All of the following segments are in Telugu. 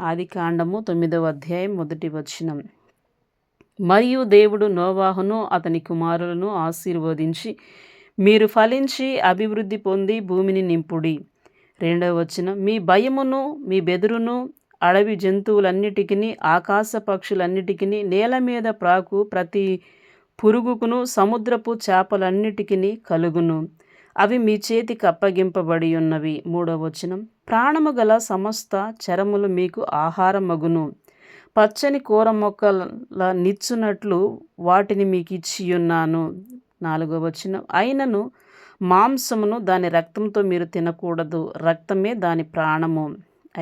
ఆదికాండము 9వ అధ్యాయం 1 వచనం. మరియు దేవుడు నోవాహును అతని కుమారులను ఆశీర్వదించి, మీరు ఫలించి అభివృద్ధి పొంది భూమిని నింపుడి. 2వ వచనం. మీ భయమును మీ బెదురును అడవి జంతువులన్నిటికిని ఆకాశ పక్షులన్నిటికిని నేల మీద ప్రాకు ప్రతి పురుగుకును సముద్రపు చేపలన్నిటికిని కలుగును. అవి మీ చేతికి అప్పగింపబడి ఉన్నవి. 3వ వచనం. ప్రాణము గల సమస్త చరములు మీకు ఆహారమగును. పచ్చని కూర మొక్కల నిచ్చునట్లు వాటిని మీకు ఇచ్చియున్నాను. 4వ వచనం. అయినను మాంసమును దాని రక్తంతో మీరు తినకూడదు, రక్తమే దాని ప్రాణము.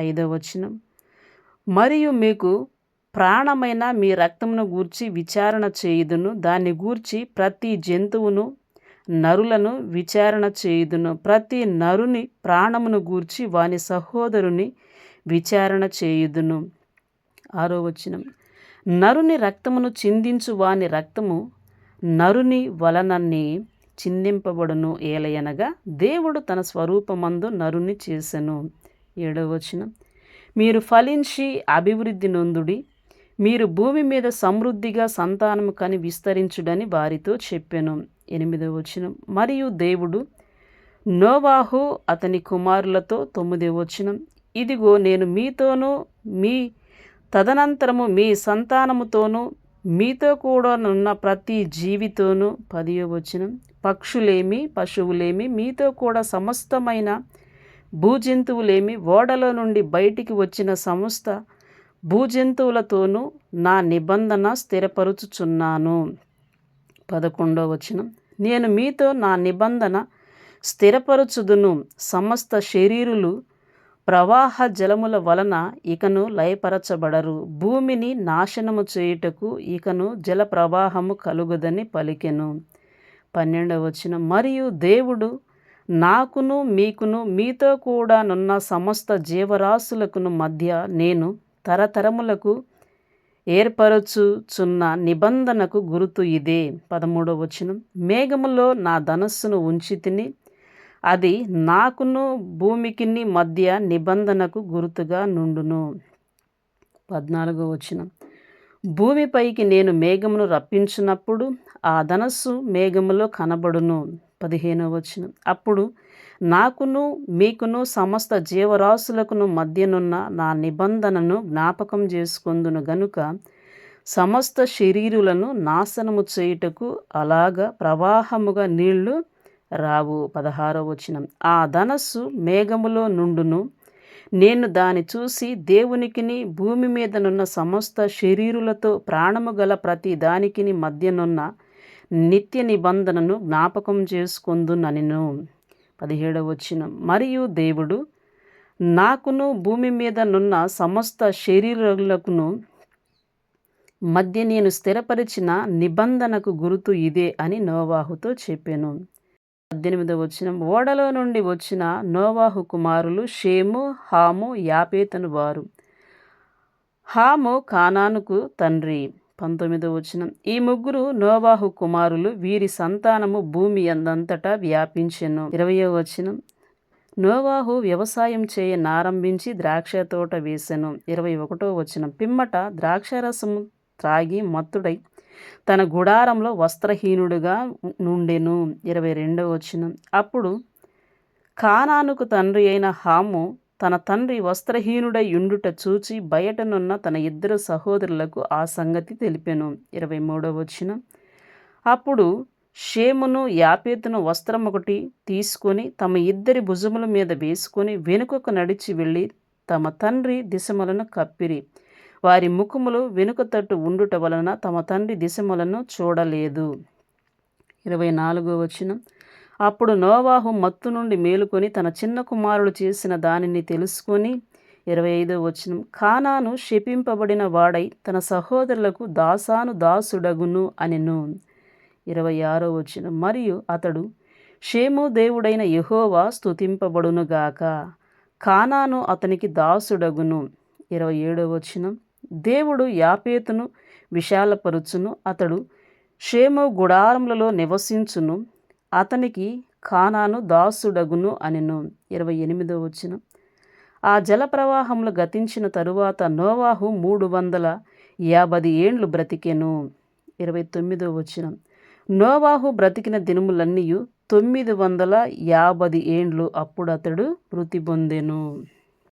5వ వచనం. మరియు మీకు ప్రాణమైన మీ రక్తమును గూర్చి విచారణ చేయుదును, దాన్ని గూర్చి ప్రతి జంతువును నరులను విచారణ చేయుదును. ప్రతి నరుని ప్రాణమును గూర్చి వాని సహోదరుని విచారణ చేయుదును. 6వ వచనం. నరుని రక్తమును చిందించు వాని రక్తము నరుని వలననే చిందింపబడును, ఏలయనగా దేవుడు తన స్వరూపమందు నరుని చేసెను. 7వ వచనం. మీరు ఫలించి అభివృద్ధి నొందుడి, మీరు భూమి మీద సమృద్ధిగా సంతానము కని విస్తరించుడని వారితో చెప్పెను. 8వ వచనం. మరియు దేవుడు నోవాహు అతని కుమారులతో 9వ వచనం. ఇదిగో నేను మీతోనూ మీ తదనంతరము మీ సంతానముతోనూ మీతో కూడా నున్న ప్రతి జీవితోనూ 10వ వచనం. పక్షులేమి పశువులేమి మీతో కూడా సమస్తమైన భూజంతువులేమి ఓడలో నుండి బయటికి వచ్చిన సమస్త భూజంతువులతోనూ నా నిబంధన స్థిరపరుచుచున్నాను. 11వ వచనం. నేను మీతో నా నిబంధన స్థిరపరచుదును. సమస్త శరీరులు ప్రవాహ జలముల వలన ఇకను లయపరచబడరు. భూమిని నాశనము చేయుటకు ఇకను జల ప్రవాహము కలుగుదని పలికెను. 12వ వచనం. మరియు దేవుడు నాకును మీకును మీతో కూడా నున్న సమస్త జీవరాశులకును మధ్య నేను తరతరములకు ఏర్పరచుచున్న నిబంధనకు గుర్తు ఇదే. 13వ వచనం. మేఘములో నా ధనస్సును ఉంచితిని, అది నాకును భూమికిని మధ్య నిబంధనకు గుర్తుగా నుండును. 14వ వచనం. భూమిపైకి నేను మేఘమును రప్పించినప్పుడు ఆ ధనస్సు మేఘములో కనబడును. 15వ వచనం. అప్పుడు నాకును మీకును సమస్త జీవరాశులకును మధ్యనున్న నా నిబంధనను జ్ఞాపకం చేసుకొందును గనుక సమస్త శరీరులను నాశనము చేయుటకు అలాగా ప్రవాహముగా నీళ్లు రావు. 16వ వచనం. ఆ ధనస్సు మేఘములో నుండును, నేను దాని చూసి దేవునికిని భూమి మీదనున్న సమస్త శరీరులతో ప్రాణము గల ప్రతి దానికిని మధ్యనున్న నిత్య నిబంధనను జ్ఞాపకం చేసుకొందుననెను. 17వ వచనం. మరియు దేవుడు నాకును భూమి మీద నున్న సమస్త శరీరులకును మధ్య నేను స్థిరపరిచిన నిబంధనకు గుర్తు ఇదే అని నోవాహుతో చెప్పెను. 18వ వచనం. ఓడలో నుండి వచ్చిన నోవాహు కుమారులు షేము, హాము, యాపేతను వారు. హాము కానానుకు తండ్రి. 19వ వచనం. ఈ ముగ్గురు నోవాహు కుమారులు, వీరి సంతానము భూమి అందంతటా వ్యాపించెను. 20వ వచనం. నోవాహు వ్యవసాయం చేయనారంభించి ద్రాక్ష తోట వేసెను. 21వ వచనం. పిమ్మట ద్రాక్షరసము త్రాగి మత్తుడై తన గుడారంలో వస్త్రహీనుడుగా నుండెను. 22వ వచనం. అప్పుడు కానానుకు తండ్రి అయిన హాము తన తండ్రి వస్త్రహీనుడై యుండుట చూచి బయటనున్న తన ఇద్దరు సహోదరులకు ఆ సంగతి తెలిపెను. 23వ వచనం. అప్పుడు షేమును యాపేతును వస్త్రమొకటి తీసుకొని తమ ఇద్దరి భుజముల మీద వేసుకొని వెనుకకు నడిచి వెళ్ళి తమ తండ్రి దిశములను కప్పిరి. వారి ముఖములు వెనుక తట్టు ఉండుట వలన తమ తండ్రి దిశములను చూడలేదు. 24వ వచనం. అప్పుడు నోవాహు మత్తు నుండి మేలుకొని తన చిన్న కుమారుడు చేసిన దానిని తెలుసుకొని 25వ వచనం. కానాను శపింపబడిన వాడై తన సహోదరులకు దాసుడగును అనెను. 26వ వచనం. మరియు అతడు షేము దేవుడైన యెహోవా స్తుతింపబడునుగాక, కానాను అతనికి దాసుడగును. 27వ వచనం. దేవుడు యాపేతును విశాలపరుచును, అతడు షేము గుడారములలో నివసించును, అతనికి కానాను దాసుడగును అనెను. 28వ వచనం. ఆ జలప్రవాహములు గతించిన తరువాత నోవాహు 350 ఏండ్లు బ్రతికెను. 29వ వచనం. నోవాహు బ్రతికిన దినములన్నీయు 950 ఏండ్లు. అప్పుడతడు మృతి పొందెను.